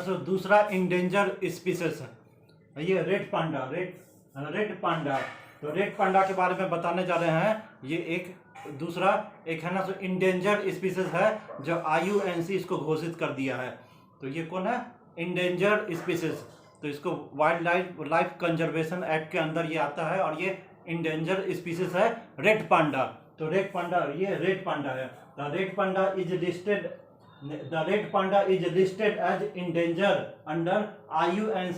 ना सो दूसरा endanger species है ये रेड पांडा। रेड पांडा, तो रेड पांडा के बारे में बताने जा रहे हैं। ये एक दूसरा एक है ना सो इंडेंजर स्पीसीज है जो IUCN इसको घोषित कर दिया है। तो ये कौन है? Endanger species. तो इसको वाइल्ड लाइफ कंजर्वेशन एक्ट के अंदर ये आता है और ये इंडेंजर स्पीसीज है रेड पांडा। तो रेड पांडा, ये रेड पांडा है। The red panda is listed as endanger under IUCN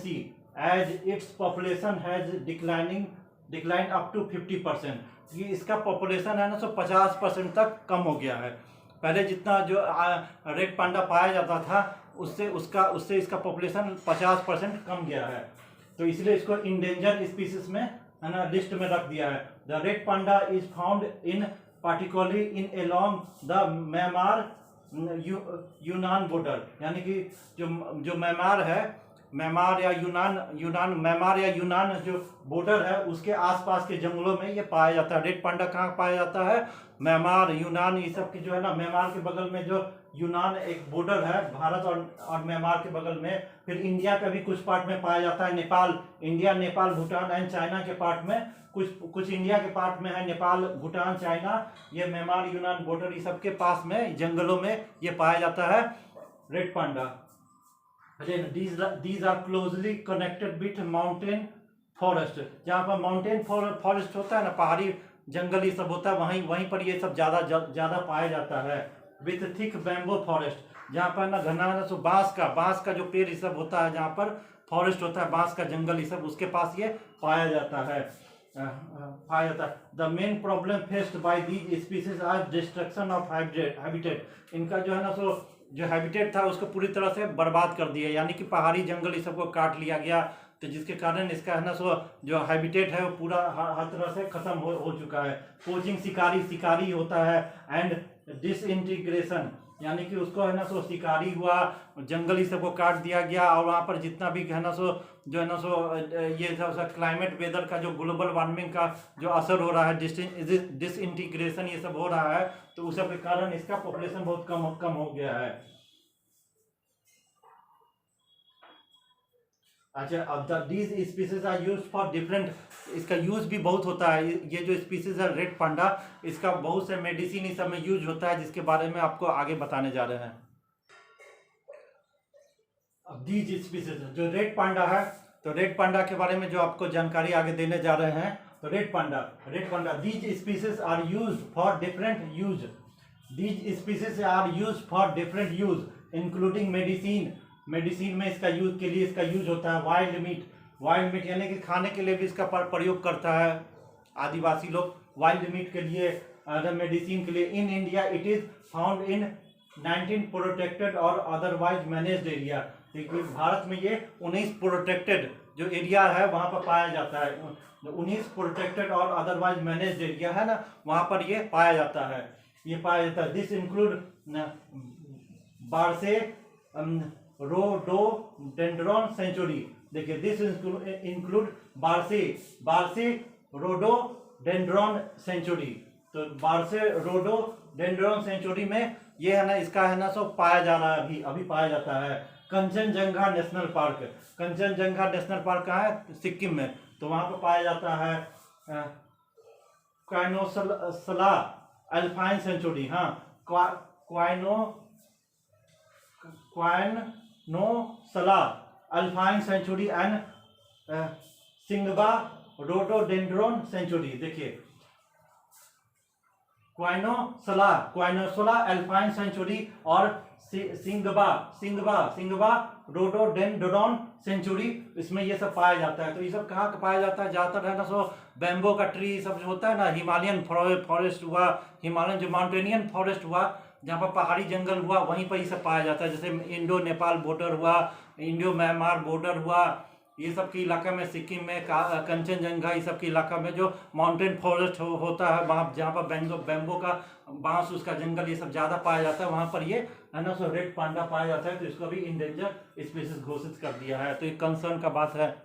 as its population has decline up to 50%। ये इसका पॉपुलेशन है ना सो 50% तक कम हो गया है। पहले जितना जो रेड पांडा पाया जाता था उससे इसका पॉपुलेशन 50% कम गया है। तो इसलिए इसको इंडेंजर स्पीसीज में है ना लिस्ट में रख दिया है। The red panda is found in particularly in along the Myanmar यूनान बॉर्डर, यानी कि जो म्यांमार है, म्यांमार या यूनान जो बॉर्डर है उसके आसपास के जंगलों में ये पाया जाता है। रेड पांडा कहाँ पाया जाता है? म्यांमार, यूनान, ये सब की जो है ना, म्यांमार के बगल में जो यूनान एक बॉर्डर है भारत और म्यांमार के बगल में। फिर इंडिया का भी कुछ पार्ट में पाया जाता है। Nepal, India, Nepal, Bhutan and China के पार्ट में, कुछ इंडिया के पार्ट में है। नेपाल, भूटान, चाइना, ये म्यांमार, यूनान बॉर्डर, ये सब के पास में जंगलों में ये पाया जाता है red Panda. These are closely connected with mountain forest। जहाँ पर माउंटेन फॉरेस्ट होता है ना, पहाड़ी जंगल ये सब होता है, वहीं पर ये सब ज़्यादा पाया जाता है। विथ थिक बैम्बो फॉरेस्ट, जहाँ पर ना घना ना सो बांस का जो पेड़ ये सब होता है, जहाँ पर फॉरेस्ट होता है, बांस का जंगल ये सब, उसके पास ये पाया जाता है। The main problem faced by these species are destruction of habitat. इनका जो है ना सो जो हैबिटेट था उसको पूरी तरह से बर्बाद कर दिया, यानी कि पहाड़ी जंगल इस सबको काट लिया गया। तो जिसके कारण इसका है ना सो जो हैबिटेट है वो पूरा हर तरह से खत्म हो चुका है। पोचिंग, शिकारी होता है। एंड डिसइंटीग्रेशन, यानी कि उसको है ना सो शिकारी हुआ, जंगल ही सबको काट दिया गया। और वहाँ पर जितना भी है ना सो जो है ना सो ये सब क्लाइमेट वेदर का जो ग्लोबल वार्मिंग का जो असर हो रहा है, डिसइंटीग्रेशन ये सब हो रहा है, तो उस सब के कारण इसका पॉपुलेशन बहुत कम हो गया है। अच्छा, अब these species are used for different, इसका यूज भी बहुत होता है। ये जो स्पीसीज है रेड पांडा, इसका बहुत से मेडिसिन इस सब में यूज होता है, जिसके बारे में आपको आगे बताने जा रहे हैं। अब दीज स्पीसीज जो रेड पांडा है, तो रेड पांडा के बारे में जो आपको जानकारी आगे देने जा रहे हैं। तो red panda these species are used for different use. These species are used for different use including medicine में इसका यूज के लिए इसका यूज होता है। वाइल्ड मीट यानी कि खाने के लिए भी इसका प्रयोग करता है आदिवासी लोग, वाइल्ड मीट के लिए, मेडिसिन के लिए। In India it is found in 19 protected और अदरवाइज मैनेज्ड एरिया। देखिए भारत में ये 19 प्रोटेक्टेड जो एरिया है वहाँ पर पाया जाता है। 19 प्रोटेक्टेड और अदरवाइज मैनेज्ड एरिया है ना, वहाँ पर ये पाया जाता है। दिस इंक्लूड बारसे रोडोडेंड्रॉन सेंचुरी। देखिए दिस इंक्लूड बारसे रोडोडेंड्रॉन सेंचुरी। तो बारसे रोडोडेंड्रॉन सेंचुरी में ये है ना, इसका है ना सो पाया जा रहा है, अभी पाया जाता है। कंचनजंगा नेशनल पार्क कहाँ है? सिक्किम में। तो वहाँ पर पाया जाता है। क्वाइनोसला अल्पाइन सेंचुरी, हाँ, Kyongnosla alpine sanctuary and Shingba rhododendron sanctuary. देखिए क्वाइनोसला अल्पाइन सेंचुरी और सिंगबा रोडोडेंड्रॉन सेंचुरी, इसमें ये सब पाया जाता है। तो ये सब कहाँ पाया जाता है? ज़्यादातर है ना सो बैम्बो का ट्री सब जो होता है ना, हिमालयन फॉरेस्ट हुआ, हिमालयन जो माउंटेनियन फॉरेस्ट हुआ, जहाँ पर पहाड़ी जंगल हुआ, वहीं पर ये सब पाया जाता है। जैसे इंडो नेपाल बॉर्डर हुआ, इंडो म्यांमार बॉर्डर हुआ, ये सब के इलाका में, सिक्किम में कंचनजंगा, ये सब के इलाका में जो माउंटेन फॉरेस्ट होता है, वहाँ जहाँ पर बैम्बो का बांस, उसका जंगल ये सब ज़्यादा पाया जाता है, वहाँ पर ये है ना सो रेड पांडा पाया जाता है। तो इसको भी इंडेंजर स्पीसीज घोषित कर दिया है। तो ये कंसर्न का बात है।